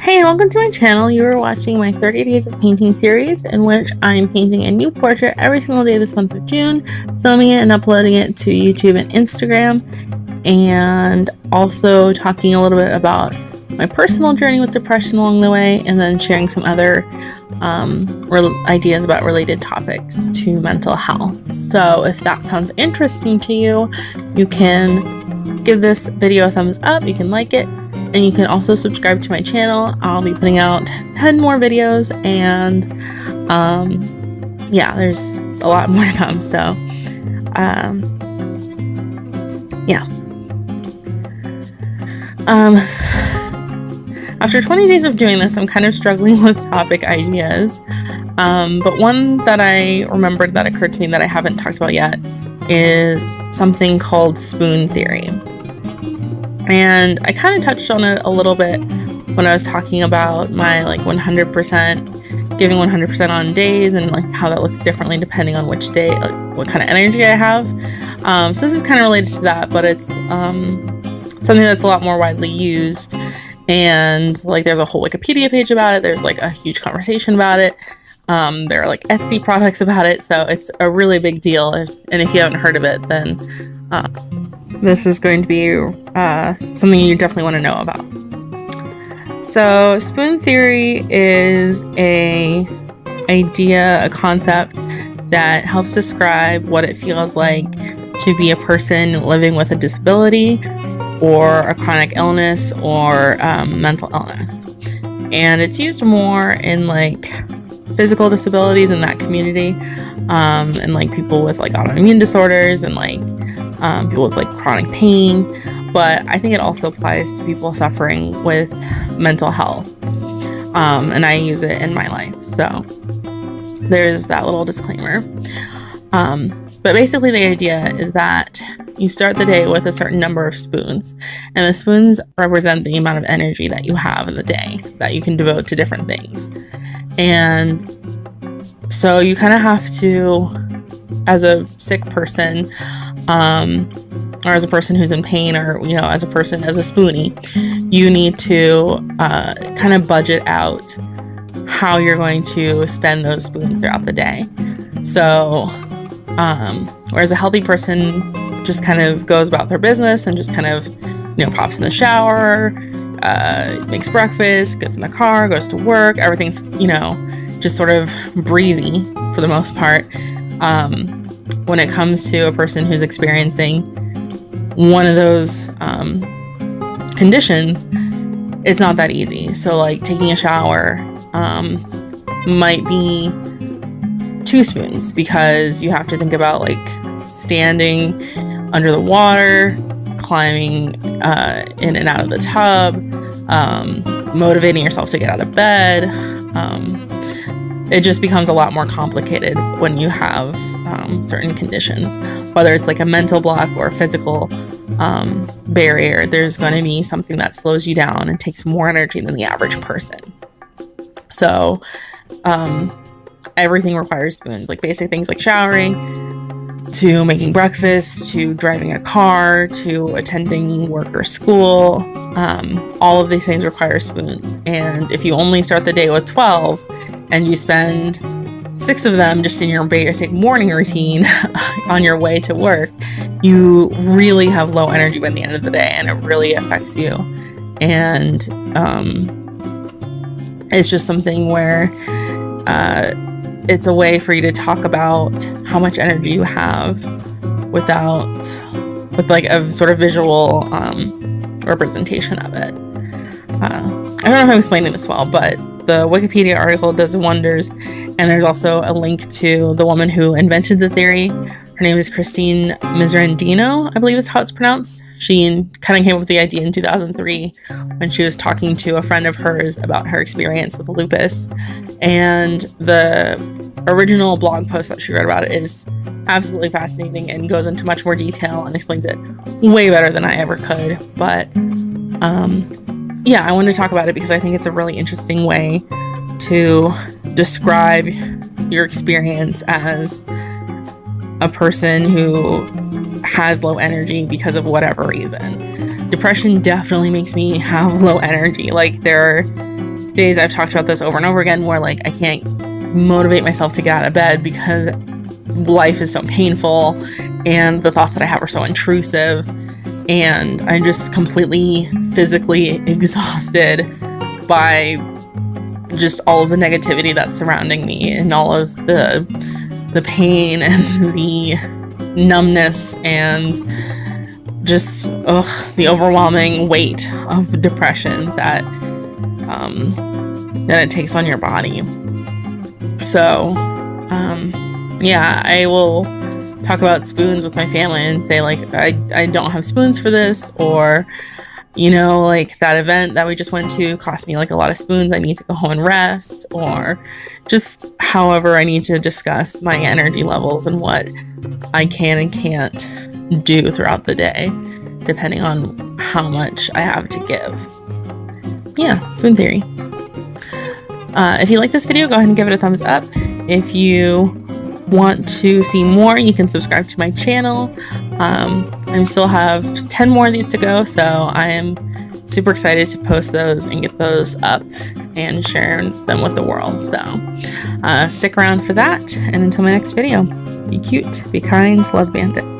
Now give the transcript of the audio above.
Hey, welcome to my channel. You are watching my 30 Days of Painting series, in which I'm painting a new portrait every single day this month of June, filming it and uploading it to YouTube and Instagram, and also talking a little bit about my personal journey with depression along the way, and then sharing some other ideas about related topics to mental health. So if that sounds interesting to you, you can give this video a thumbs up, you can like it, and you can also subscribe to my channel. I'll be putting out 10 more videos, and yeah, there's a lot more to come. So yeah. After 20 days of doing this, I'm kind of struggling with topic ideas. But one that I remembered that occurred to me that I haven't talked about yet is something called spoon theory. And I kind of touched on it a little bit when I was talking about my 100%, giving 100% on days, and how that looks differently depending on which day, what kind of energy I have. So this is kind of related to that, but it's something that's a lot more widely used. And there's a whole Wikipedia page about it. There's a huge conversation about it. There are Etsy products about it. So it's a really big deal. And if you haven't heard of it, then this is going to be something you definitely want to know about. So spoon theory is a concept that helps describe what it feels like to be a person living with a disability or a chronic illness or mental illness. And it's used more in physical disabilities in that community, and people with autoimmune disorders and people with chronic pain, but I think it also applies to people suffering with mental health, and I use it in my life, so there's that little disclaimer. But basically the idea is that you start the day with a certain number of spoons, and the spoons represent the amount of energy that you have in the day that you can devote to different things. And so you kind of have to, as a sick person, or as a person who's in pain, or as a spoonie, you need to kind of budget out how you're going to spend those spoons throughout the day. So whereas a healthy person just kind of goes about their business and just kind of pops in the shower, makes breakfast, gets in the car, goes to work, everything's just sort of breezy for the most part. When it comes to a person who's experiencing one of those conditions, it's not that easy. So taking a shower might be 2 spoons, because you have to think about standing under the water, climbing in and out of the tub, motivating yourself to get out of bed. It just becomes a lot more complicated when you have certain conditions, whether it's a mental block or a physical barrier. There's going to be something that slows you down and takes more energy than the average person. So everything requires spoons, basic things like showering, to making breakfast, to driving a car, to attending work or school. All of these things require spoons. And if you only start the day with 12 and you spend 6 of them just in your basic morning routine on your way to work, you really have low energy by the end of the day, and it really affects you. And it's just something where it's a way for you to talk about how much energy you have with a sort of visual representation of it. I don't know if I'm explaining this well, but the Wikipedia article does wonders, and there's also a link to the woman who invented the theory. Her name is Christine Miserandino, I believe is how it's pronounced. She kind of came up with the idea in 2003 when she was talking to a friend of hers about her experience with lupus. And the original blog post that she wrote about it is absolutely fascinating and goes into much more detail and explains it way better than I ever could. But yeah, I wanted to talk about it because I think it's a really interesting way to describe your experience as a person who has low energy because of whatever reason. Depression definitely makes me have low energy. There days I've talked about this over and over again, where like I can't motivate myself to get out of bed because life is so painful and the thoughts that I have are so intrusive, and I'm just completely physically exhausted by just all of the negativity that's surrounding me and all of the pain and the numbness and just the overwhelming weight of depression that it takes on your body. So yeah, I will talk about spoons with my family and say like I don't have spoons for this, or you know, like that event that we just went to cost me like a lot of spoons, I need to go home and rest, or just however I need to discuss my energy levels and what I can and can't do throughout the day depending on how much I have to give. Yeah, spoon theory. If you like this video, go ahead and give it a thumbs up. If you want to see more, you can subscribe to my channel. I still have 10 more of these to go, so I am super excited to post those and get those up and share them with the world. So stick around for that, and until my next video, be cute, be kind, love Bandit.